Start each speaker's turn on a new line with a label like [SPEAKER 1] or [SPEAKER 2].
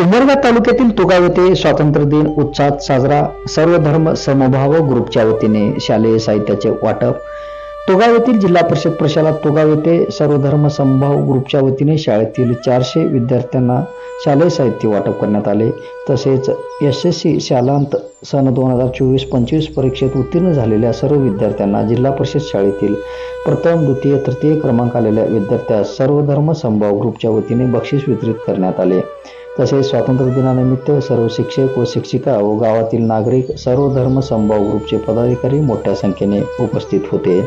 [SPEAKER 1] उमरगा तालुक्यातील तुगाव येथे स्वातंत्र्य दिन उत्साहात साजरा. सर्व धर्म समभाव ग्रुपच्या वतीने शालेय साहित्याचे वाटप. तुगाव येथील जिल्हा परिषद प्रशाला तुगाव येथे सर्व धर्म समभाव ग्रुपच्या वतीने शाळेतील 400 विद्यार्थ्यांना शालेय साहित्य वाटप करण्यात आले. तसेच SSC शालांत सन 2024-25 परीक्षेत उत्तीर्ण झालेल्या सर्व विद्यार्थ्यांना जिल्हा परिषद शाळेतील प्रथम, द्वितीय, तृतीय क्रमांक आलेल्या विद्यार्थ्यास सर्व धर्म समभाव ग्रुपच्या वतीने बक्षीस वितरित करण्यात आले. तसेच स्वातंत्र्य दिनानिमित्त सर्व शिक्षक व शिक्षिका व गावातील नागरिक, सर्व धर्म समभाव ग्रुपचे पदाधिकारी मोठ्या संख्येने उपस्थित होते.